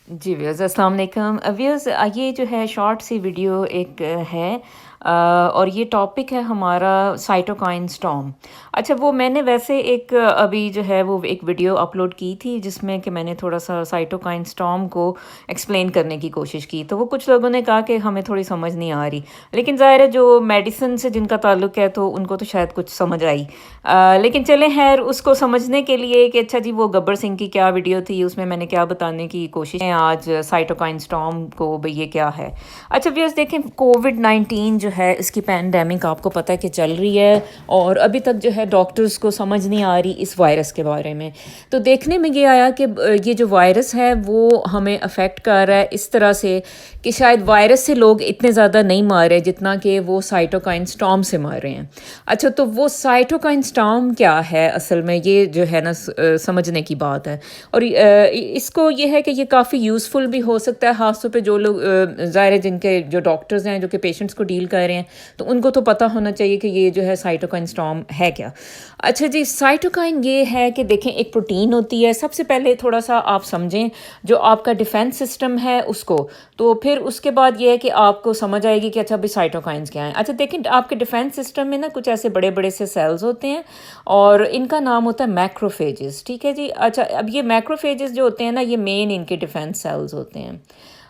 जी viewers अस्सलाम वालेकुम viewers ये जो है शॉर्ट सी वीडियो एक है और ये टॉपिक है हमारा साइटोकाइन स्टॉर्म। अच्छा वो मैंने वैसे एक अभी जो है वो एक वीडियो अपलोड की थी जिसमें कि मैंने थोड़ा सा साइटोकाइन स्टॉर्म को एक्सप्लेन करने की कोशिश की, तो वो कुछ लोगों ने कहा कि हमें थोड़ी समझ नहीं आ रही, लेकिन ज़ाहिर है जो मेडिसिन से जिनका ताल्लुक है तो उनको तो शायद कुछ समझ आई। लेकिन चलें खैर उसको समझने के लिए कि अच्छा जी वो गब्बर सिंह की क्या वीडियो थी, उसमें मैंने क्या बताने की कोशिश है आज साइटोकाइन स्टॉर्म को भाई ये क्या है। अच्छा व्यूअर्स देखें, कोविड-19 जो है इसकी पैंडेमिक आपको पता है कि चल रही है और अभी तक जो है डॉक्टर्स को समझ नहीं आ रही इस वायरस के बारे में। तो देखने में ये आया कि ये जो वायरस है वो हमें अफेक्ट कर रहा है इस तरह से कि शायद वायरस से लोग इतने ज़्यादा नहीं मार रहे जितना कि वो साइटोकाइन स्टॉर्म से मार रहे हैं। अच्छा तो वो साइटोकाइन स्टॉर्म क्या है असल में, ये जो है ना समझने की बात है। और इसको ये है कि ये काफ़ी यूज़फुल भी हो सकता है, ख़ास तौर पे जो लोग ज़ाहिर है जिनके जो डॉक्टर्स हैं जो कि पेशेंट्स को डील कर रहे हैं, तो उनको तो पता होना चाहिए कि ये जो है साइटोकाइन स्टॉर्म है क्या। अच्छा जी, साइटोकाइन ये है कि देखें एक प्रोटीन होती है। सबसे पहले थोड़ा सा आप समझें जो आपका डिफेंस सिस्टम है उसको, तो फिर उसके बाद ये है कि आपको समझ आएगी कि अच्छा भाई साइटोकाइंस क्या हैं। अच्छा देखें आपके डिफेंस सिस्टम में ना कुछ ऐसे बड़े बड़े से सेल्स होते हैं और इनका नाम होता है मैक्रोफेजेस, ठीक है जी। अच्छा अब ये मैक्रोफेजेस जो होते हैं ना ये मेन इनके डिफेंस सेल्स होते हैं।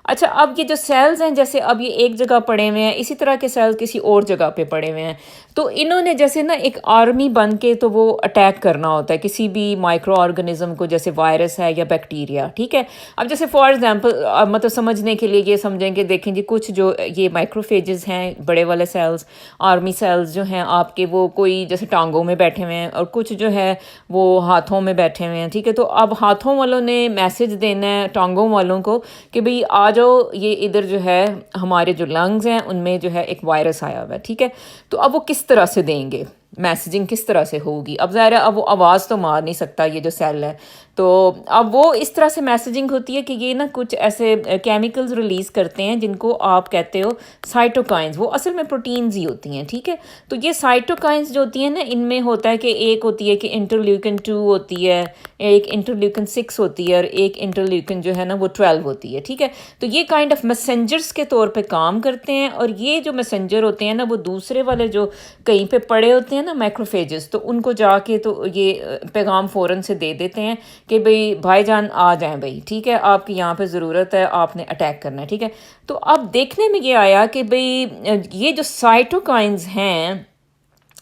अच्छा अब ये जो सेल्स हैं जैसे अब ये एक जगह पड़े हुए हैं, इसी तरह के सेल्स किसी और जगह पे पड़े हुए हैं, तो इन्होंने जैसे ना एक आर्मी बन के तो वो अटैक करना होता है किसी भी माइक्रो ऑर्गेनिज्म को, जैसे वायरस है या बैक्टीरिया, ठीक है। अब जैसे फॉर एग्जांपल मतलब समझने के लिए ये समझेंगे, देखें जी कुछ जो ये माइक्रोफेजेस हैं बड़े वाले सेल्स, आर्मी सेल्स जो हैं आपके, वो कोई जैसे टांगों में बैठे हुए हैं और कुछ जो है वो हाथों में बैठे हुए हैं, ठीक है। तो अब हाथों वालों ने मैसेज देना है टांगों वालों को कि भाई आ जाओ, ये इधर जो है हमारे जो लंग्स हैं उनमें जो है एक वायरस आया हुआ है, ठीक है। तो अब वो किस तरह से देंगे, मैसेजिंग किस तरह से होगी। अब ज़ाहिर है अब वो आवाज़ तो मार नहीं सकता ये जो सेल है, तो अब वो इस तरह से मैसेजिंग होती है कि ये ना कुछ ऐसे केमिकल्स रिलीज़ करते हैं जिनको आप कहते हो साइटोकाइंस, वो असल में प्रोटीन्स ही होती हैं, ठीक है। तो ये साइटोकाइंस जो होती हैं ना इनमें होता है कि एक होती है कि इंटरल्यूकिन 2 होती है, एक इंटरल्यूकिन 6 होती है और एक इंटरल्यूकिन जो है ना वो 12 होती है, ठीक है। तो ये काइंड ऑफ मैसेंजर्स के तौर पे काम करते हैं और ये जो मैसेंजर होते हैं ना वो दूसरे वाले जो कहीं पे पड़े होते हैं ना मैक्रोफेजेस, तो उनको जाके तो ये पैगाम फ़ौरन से दे देते हैं कि भाई भाईजान आ जाएं भाई, ठीक है, आपकी यहाँ पे ज़रूरत है, आपने अटैक करना है, ठीक है। तो अब देखने में ये आया कि भाई ये जो साइटोकाइंस हैं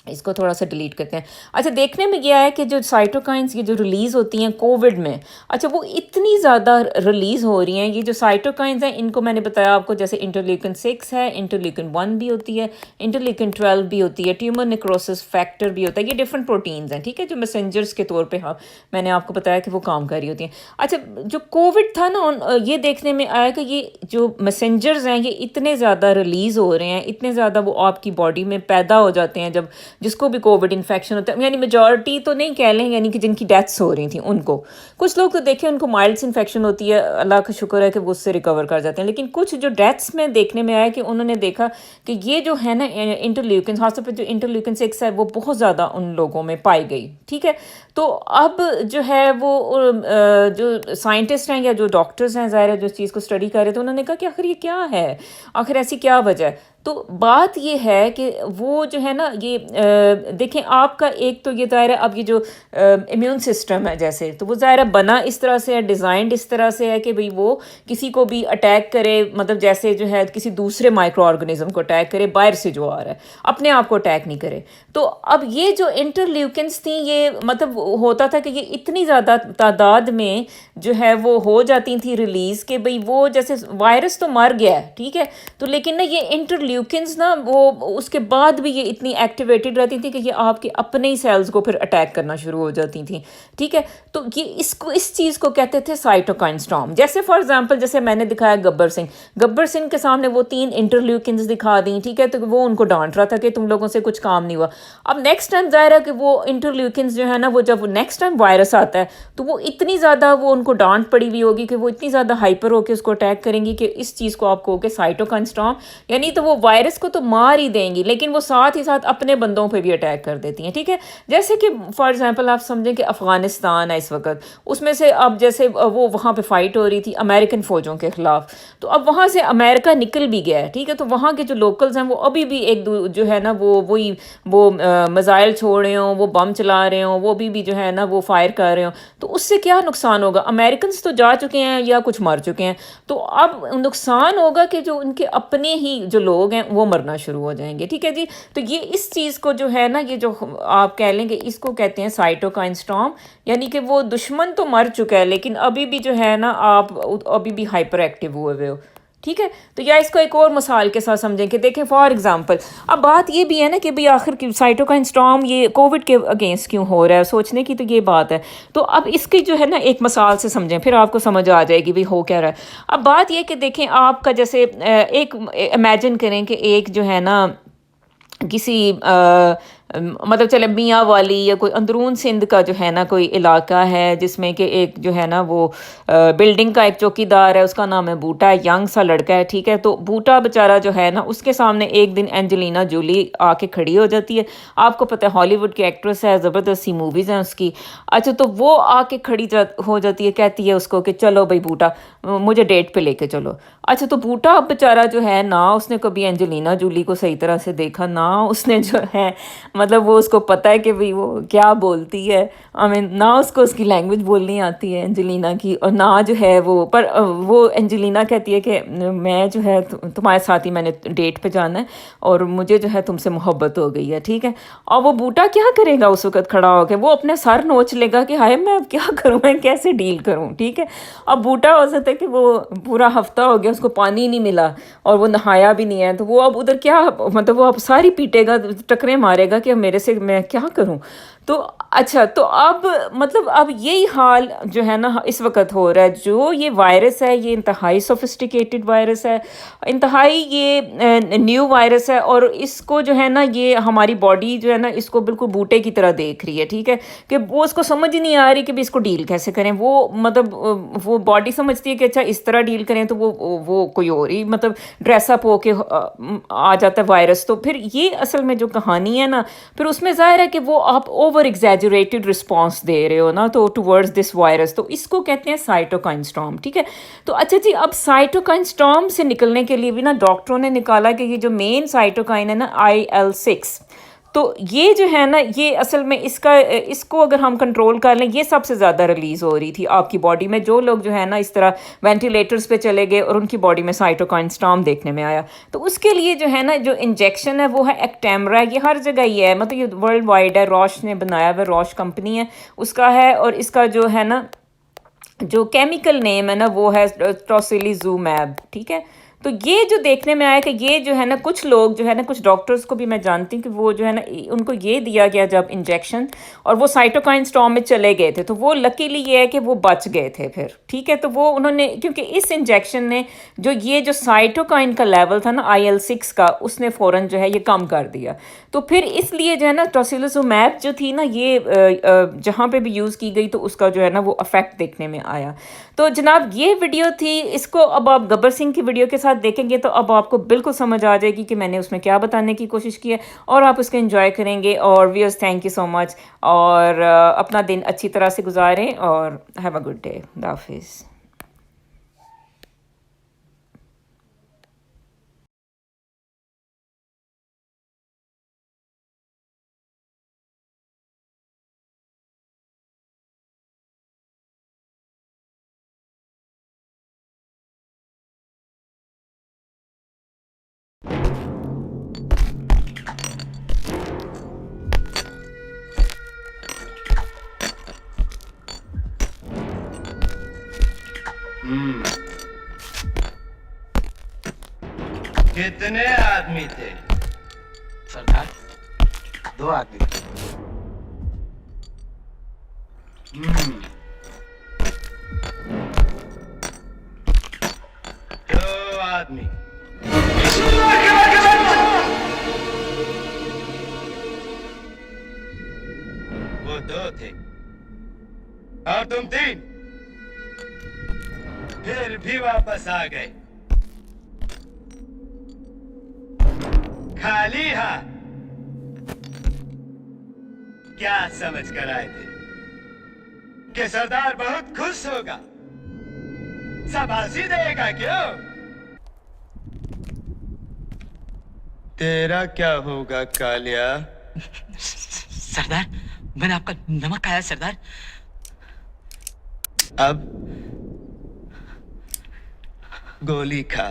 इसको थोड़ा सा डिलीट करते हैं। अच्छा देखने में गया है कि जो साइटोकाइंस ये जो रिलीज़ होती हैं कोविड में, अच्छा वो इतनी ज़्यादा रिलीज़ हो रही हैं। ये जो साइटोकाइंस हैं इनको मैंने बताया आपको, जैसे इंटरल्यूकिन 6 है, इंटरल्यूकिन 1 भी होती है, इंटरल्यूकिन 12 भी होती है, ट्यूमर नेक्रोसिस फैक्टर भी होता है। ये डिफरेंट प्रोटीन्स हैं, ठीक है, जो मैसेंजर्स के तौर पर हाँ मैंने आपको बताया कि वो काम कर रही होती हैं। अच्छा जो कोविड था ना ये देखने में आया कि ये जो मैसेंजर्स हैं ये इतने ज़्यादा रिलीज़ हो रहे हैं, इतने ज़्यादा वो आपकी बॉडी में पैदा हो जाते हैं जब जिसको भी कोविड इन्फेक्शन होता है, यानी मेजॉरिटी तो नहीं कह लें, यानी कि जिनकी डेथ्स हो रही थी उनको। कुछ लोग तो देखें उनको माइल्ड इन्फेक्शन होती है, अल्लाह का शुक्र है कि वो उससे रिकवर कर जाते हैं, लेकिन कुछ जो डेथ्स में देखने में आया कि उन्होंने देखा कि ये जो है ना इंटरल्यूकिन, खासतौर पर जो इंटरल्यूकिन 6 है वो बहुत ज़्यादा उन लोगों में पाई गई, ठीक है। तो अब जो है वो जो साइंटिस्ट हैं या जो डॉक्टर्स हैं ज़ाहिर है जो चीज़ को स्टडी कर रहे थे, उन्होंने कहा कि आखिर ये क्या है, आखिर ऐसी क्या वजह है। तो बात ये है कि वो जो है ना ये देखें आपका एक तो ये ज़ाहिर है अब ये जो इम्यून सिस्टम है जैसे, तो वो ज़ाहिर है बना इस तरह से है, डिज़ाइंड इस तरह से है कि भाई वो किसी को भी अटैक करे, मतलब जैसे जो है किसी दूसरे माइक्रो ऑर्गेनिज्म को अटैक करे, बाहर से जो आ रहा है अपने आप को अटैक नहीं करे। तो अब ये जो इंटरल्यूकिन्स थी ये मतलब होता था कि ये इतनी ज़्यादा तादाद में जो है वो हो जाती थी रिलीज़ के भाई वो जैसे वायरस तो मर गया है, ठीक है, तो लेकिन ना ये इंटरल्यूकिन्स ना वो उसके बाद भी ये इतनी एक्टिवेटेड रहती थी कि ये आपके अपने ही सेल्स को फिर अटैक करना शुरू हो जाती थी, ठीक है। तो ये इसको इस चीज़ को कहते थे साइटोकाइन स्टॉर्म। जैसे फॉर एग्जांपल जैसे मैंने दिखाया गब्बर सिंह के सामने वो 3 इंटरल्यूकिन्स दिखा दी, ठीक है, तो वो उनको डांट रहा था कि तुम लोगों से कुछ काम नहीं हुआ। अब नेक्स्ट टाइम ज़ाहिर है कि वो इंटरल्यूकिन्स जो है ना वो जब नेक्स्ट टाइम वायरस आता है तो वो इतनी ज़्यादा वो उनको डांट पड़ी हुई होगी कि वो इतनी ज़्यादा हाइपर होकर उसको अटैक करेंगी कि इस चीज़ को आप कहोगे साइटोकाइन स्टॉर्म, यानी तो वो وہ وائرس کو تو مار ہی دیں گی لیکن وہ ساتھ ہی ساتھ اپنے بندوں پہ بھی اٹیک کر دیتی ہیں. ٹھیک ہے, جیسے کہ فار ایگزامپل آپ سمجھیں کہ افغانستان ہے اس وقت, اس میں سے اب جیسے وہ وہاں پہ فائٹ ہو رہی تھی امریکن فوجوں کے خلاف, تو اب وہاں سے امریکہ نکل بھی گیا ہے. ٹھیک ہے, تو وہاں کے جو لوکلز ہیں وہ ابھی بھی ایک جو ہے نا وہی وہ میزائل چھوڑ رہے ہوں, وہ بم چلا رہے ہوں, وہ بھی جو ہے نا وہ فائر کر رہے ہوں. تو اس سے کیا نقصان ہوگا؟ امریکنز تو جا چکے ہیں یا کچھ مر چکے ہیں, تو اب نقصان ہوگا کہ جو ان کے اپنے ہی جو لوگ ہیں وہ مرنا شروع ہو جائیں گے. ٹھیک ہے جی, تو یہ اس چیز کو جو ہے نا یہ جو آپ کہہ لیں گے اس کو کہتے ہیں سائٹوکائن اسٹارم, یعنی کہ وہ دشمن تو مر چکا ہے لیکن ابھی بھی جو ہے نا آپ ابھی بھی ہائپر ایکٹیو ہوئے ہو. ٹھیک ہے, تو یا اس کو ایک اور مثال کے ساتھ سمجھیں کہ دیکھیں فار ایگزامپل اب بات یہ بھی ہے نا کہ بھئی آخر کی سائٹوکائن اسٹارم یہ کووڈ کے اگینسٹ کیوں ہو رہا ہے, سوچنے کی تو یہ بات ہے. تو اب اس کی جو ہے نا ایک مثال سے سمجھیں پھر آپ کو سمجھ آ جائے گی بھی ہو کیا رہا ہے. اب بات یہ کہ دیکھیں آپ کا جیسے ایک امیجن کریں کہ ایک جو ہے نا کسی مطلب چلے میاں والی یا کوئی اندرون سندھ کا جو ہے نا کوئی علاقہ ہے جس میں کہ ایک جو ہے نا وہ بلڈنگ کا ایک چوکیدار ہے, اس کا نام ہے بوٹا, ینگ سا لڑکا ہے. ٹھیک ہے, تو بوٹا بیچارہ جو ہے نا اس کے سامنے ایک دن اینجلینا جولی آ کے کھڑی ہو جاتی ہے. آپ کو پتہ ہے ہالی ووڈ کی ایکٹریس ہے, زبردست سی موویز ہیں اس کی. اچھا, تو وہ آ کے کھڑی ہو جاتی ہے, کہتی ہے اس کو کہ چلو بھائی بوٹا مجھے ڈیٹ پہ لے کے چلو. اچھا, تو بوٹا اب بیچارہ جو ہے نہ اس نے کبھی اینجلینا جولی کو صحیح طرح سے دیکھا, نہ اس نے جو ہے مطلب وہ اس کو پتہ ہے کہ بھئی وہ کیا بولتی ہے, نہ اس کو اس کی لینگویج بولنی آتی ہے اینجلینا کی, اور نہ جو ہے وہ اینجلینا کہتی ہے کہ میں جو ہے تمہارے ساتھ ہی میں نے ڈیٹ پہ جانا ہے اور مجھے جو ہے تم سے محبت ہو گئی ہے. ٹھیک ہے, اور وہ بوٹا کیا کرے گا اس وقت کھڑا ہو کے, وہ اپنے سر نوچ لے گا کہ ہائے میں اب کیا کروں, میں کیسے ڈیل کروں. ٹھیک ہے, اب بوٹا ہو سکتا ہے کہ وہ پورا ہفتہ ہو گیا اس کو پانی نہیں ملا اور وہ نہایا بھی نہیں ہے, تو وہ اب ادھر کیا مطلب وہ اب ساری پیٹے گا, ٹکرے مارے گا کہ میرے سے میں کیا کروں. تو اچھا, تو اب مطلب اب یہی حال جو ہے نا اس وقت ہو رہا ہے. جو یہ وائرس ہے یہ انتہائی سوفسٹیکیٹڈ وائرس ہے, انتہائی یہ نیو وائرس ہے, اور اس کو جو ہے نا یہ ہماری باڈی جو ہے نا اس کو بالکل بوٹے کی طرح دیکھ رہی ہے. ٹھیک ہے, کہ وہ اس کو سمجھ ہی نہیں آ رہی کہ بھی اس کو ڈیل کیسے کریں. وہ مطلب وہ باڈی سمجھتی ہے کہ اچھا اس طرح ڈیل کریں, تو وہ کوئی اور ہی مطلب ڈریس اپ ہو کے آ جاتا ہے وائرس. تو پھر یہ اصل میں جو کہانی ہے نا پھر اس میں ظاہر ہے کہ وہ آپ اوور ایگزیجریٹڈ رسپانس دے رہے ہو نا تو ٹورڈز دس وائرس, تو اس کو کہتے ہیں سائٹوکائن اسٹارم. ٹھیک ہے, تو اچھا جی, اب سائٹوکائن اسٹارم سے نکلنے کے لیے بھی نا ڈاکٹروں نے نکالا کہ یہ جو مین سائٹوکائن ہے نا IL-6, تو یہ جو ہے نا یہ اصل میں اس کو اگر ہم کنٹرول کر لیں, یہ سب سے زیادہ ریلیز ہو رہی تھی آپ کی باڈی میں. جو لوگ جو ہے نا اس طرح وینٹیلیٹرز پہ چلے گئے اور ان کی باڈی میں سائٹوکائن اسٹارم دیکھنے میں آیا, تو اس کے لیے جو ہے نا جو انجیکشن ہے وہ ہے ایکٹیمرا. یہ ہر جگہ یہ ہے, مطلب یہ ورلڈ وائڈ ہے, روش نے بنایا ہوا, روش کمپنی ہے اس کا ہے, اور اس کا جو ہے نا جو کیمیکل نیم ہے نا وہ ہے ٹوسیلیزومیب. ٹھیک ہے, تو یہ جو دیکھنے میں آیا کہ یہ جو ہے نا کچھ لوگ جو ہے نا کچھ ڈاکٹرز کو بھی میں جانتی ہوں کہ وہ جو ہے نا ان کو یہ دیا گیا جب انجیکشن اور وہ سائٹوکائن اسٹارم میں چلے گئے تھے, تو وہ لکیلی یہ ہے کہ وہ بچ گئے تھے پھر. ٹھیک ہے, تو وہ انہوں نے کیونکہ اس انجیکشن نے جو سائٹوکائن کا لیول تھا نا IL-6 کا, اس نے فوراً جو ہے یہ کم کر دیا. تو پھر اس لیے جو ہے نا ٹوسیلیزومیب جو تھی نا یہ جہاں پہ بھی یوز کی گئی تو اس کا جو ہے نا وہ افیکٹ دیکھنے میں آیا. تو جناب یہ ویڈیو تھی, اس کو اب آپ گبر سنگھ کی ویڈیو کے ساتھ دیکھیں گے تو اب آپ کو بالکل سمجھ آ جائے گی کہ میں نے اس میں کیا بتانے کی کوشش کی ہے, اور آپ اس کو انجوائے کریں گے. اور ویئرز تھینک یو سو مچ, اور اپنا دن اچھی طرح سے گزاریں, اور ہیو اے گڈ ڈے. خدا حافظ. کتنے آدمی تھے سردار؟ 2 آدمی. 2 آدمی. وہ 2 تھے اور تم 3, پھر بھی واپس آ گئے. खाली हाथ क्या समझ कर आए थे कि सरदार बहुत खुश होगा, शाबाशी देगा क्यों? तेरा क्या होगा कालिया? सरदार, मैंने आपका नमक खाया सरदार। अब गोली खा।